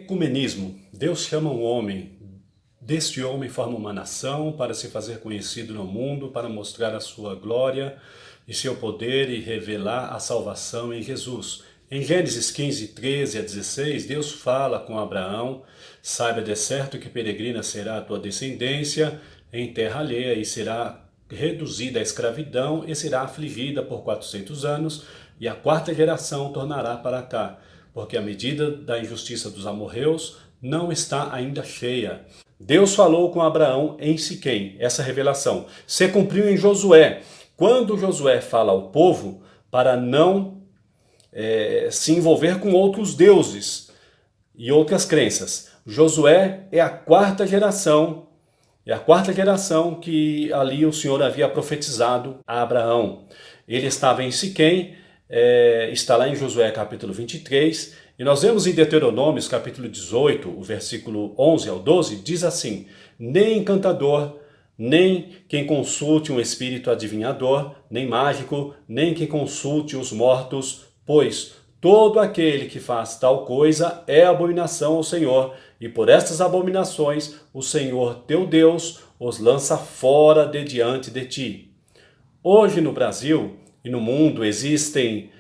Ecumenismo. Deus chama um homem, deste homem forma uma nação para se fazer conhecido no mundo, para mostrar a sua glória e seu poder e revelar a salvação em Jesus. Em Gênesis 15, 13 a 16, Deus fala com Abraão: saiba de certo que peregrina será a tua descendência em terra alheia e será reduzida à escravidão e será afligida por 400 anos, e a quarta geração tornará para cá, porque a medida da injustiça dos amorreus não está ainda cheia. Deus falou com Abraão em Siquém, essa revelação se cumpriu em Josué, quando Josué fala ao povo para não se envolver com outros deuses e outras crenças. Josué é a quarta geração que ali o Senhor havia profetizado a Abraão. Ele estava em Siquém, está lá em Josué capítulo 23, e nós vemos em Deuteronômios capítulo 18, o versículo 11 ao 12, diz assim: nem encantador, nem quem consulte um espírito adivinhador, nem mágico, nem quem consulte os mortos, pois todo aquele que faz tal coisa é abominação ao Senhor, e por estas abominações o Senhor teu Deus os lança fora de diante de ti. Hoje no Brasil e no mundo existem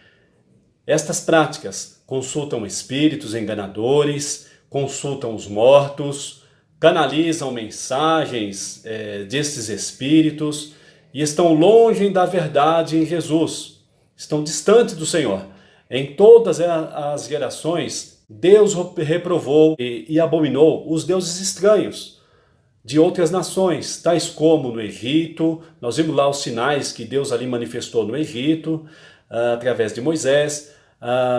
estas práticas: consultam espíritos enganadores, consultam os mortos, canalizam mensagens destes espíritos e estão longe da verdade em Jesus, estão distantes do Senhor. Em todas as gerações, Deus reprovou e abominou os deuses estranhos de outras nações, tais como no Egito. Nós vimos lá os sinais que Deus ali manifestou no Egito, através de Moisés,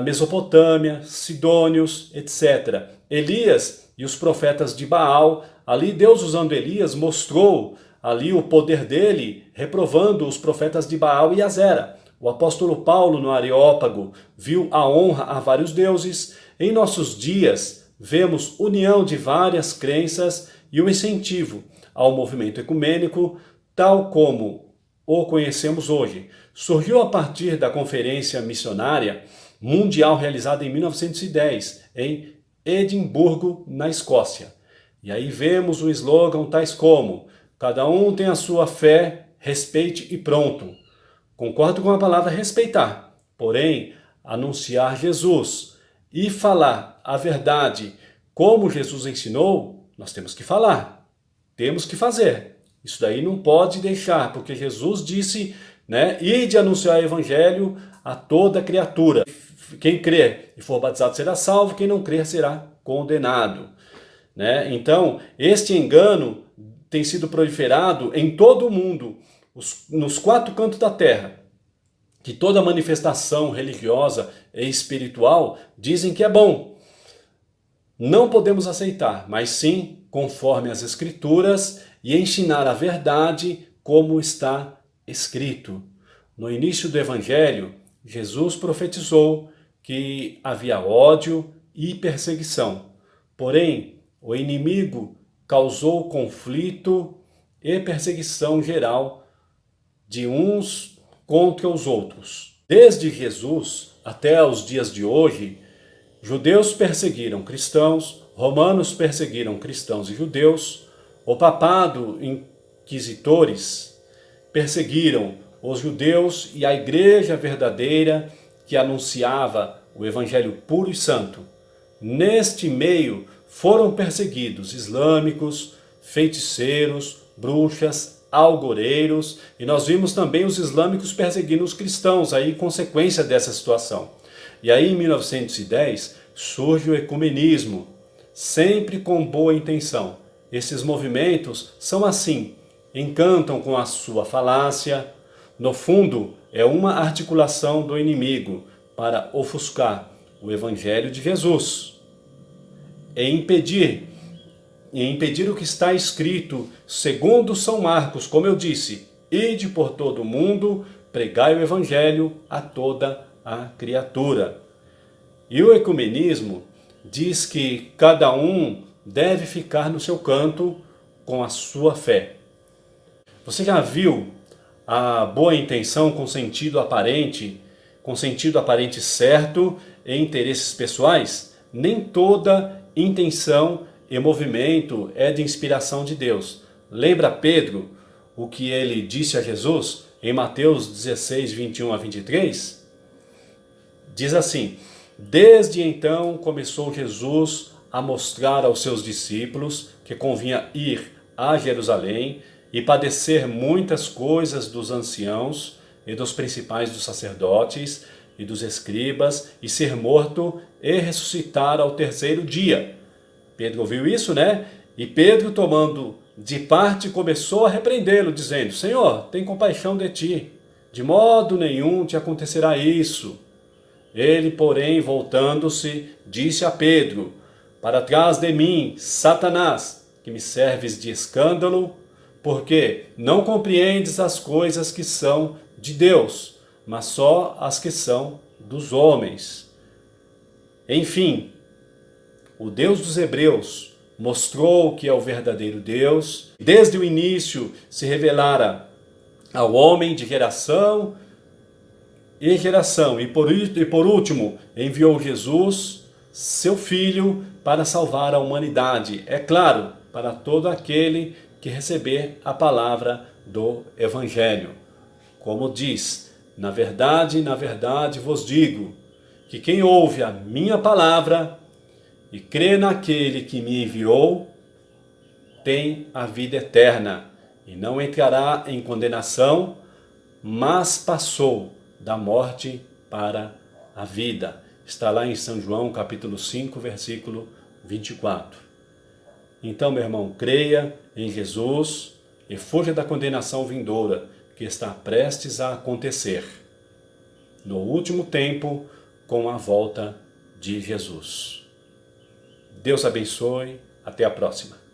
Mesopotâmia, Sidônios, etc. Elias e os profetas de Baal, ali Deus, usando Elias, mostrou ali o poder dele, reprovando os profetas de Baal e Azera. O apóstolo Paulo, no Areópago, viu a honra a vários deuses. Em nossos dias, vemos união de várias crenças e o incentivo ao movimento ecumênico, tal como o conhecemos hoje. Surgiu a partir da Conferência Missionária Mundial realizada em 1910, em Edimburgo, na Escócia. E aí vemos o slogan tais como: cada um tem a sua fé, respeite e pronto. Concordo com a palavra respeitar, porém, anunciar Jesus e falar a verdade como Jesus ensinou, nós temos que falar, temos que fazer. Isso daí não pode deixar, porque Jesus disse, ide anunciar o evangelho a toda criatura. Quem crer e for batizado será salvo, quem não crer será condenado. Então, este engano tem sido proliferado em todo o mundo, nos quatro cantos da terra, que toda manifestação religiosa e espiritual dizem que é bom. Não podemos aceitar, mas sim conforme as Escrituras e ensinar a verdade como está escrito. No início do Evangelho, Jesus profetizou que havia ódio e perseguição. Porém, o inimigo causou conflito e perseguição geral de uns contra os outros. Desde Jesus até os dias de hoje, judeus perseguiram cristãos, romanos perseguiram cristãos e judeus, o papado, inquisitores, perseguiram os judeus e a igreja verdadeira que anunciava o evangelho puro e santo. Neste meio foram perseguidos islâmicos, feiticeiros, bruxas, algoreiros, e nós vimos também os islâmicos perseguindo os cristãos, aí em consequência dessa situação. E aí em 1910 surge o ecumenismo, sempre com boa intenção. Esses movimentos são assim, encantam com a sua falácia. No fundo, é uma articulação do inimigo para ofuscar o evangelho de Jesus e impedir o que está escrito segundo São Marcos, como eu disse: ide por todo o mundo, pregai o evangelho a toda a criatura. E o ecumenismo diz que cada um deve ficar no seu canto com a sua fé. Você já viu a boa intenção com sentido aparente certo e interesses pessoais? Nem toda intenção e movimento é de inspiração de Deus. Lembra Pedro o que ele disse a Jesus em Mateus 16, 21 a 23? Diz assim: desde então começou Jesus a mostrar aos seus discípulos que convinha ir a Jerusalém e padecer muitas coisas dos anciãos e dos principais dos sacerdotes e dos escribas, e ser morto e ressuscitar ao terceiro dia. Pedro ouviu isso, né? E Pedro, tomando de parte, começou a repreendê-lo, dizendo: Senhor, tem compaixão de ti, de modo nenhum te acontecerá isso. Ele, porém, voltando-se, disse a Pedro: para trás de mim, Satanás, que me serves de escândalo, porque não compreendes as coisas que são de Deus, mas só as que são dos homens. Enfim, o Deus dos Hebreus mostrou que é o verdadeiro Deus. Desde o início se revelara ao homem de geração em geração. E por último, enviou Jesus, seu Filho, para salvar a humanidade. É claro, para todo aquele que receber a palavra do Evangelho. Como diz: na verdade vos digo, que quem ouve a minha palavra e crê naquele que me enviou, tem a vida eterna, e não entrará em condenação, mas passou da morte para a vida. Está lá em São João, capítulo 5, versículo 24. Então, meu irmão, creia em Jesus e fuja da condenação vindoura, que está prestes a acontecer no último tempo, com a volta de Jesus. Deus abençoe. Até a próxima.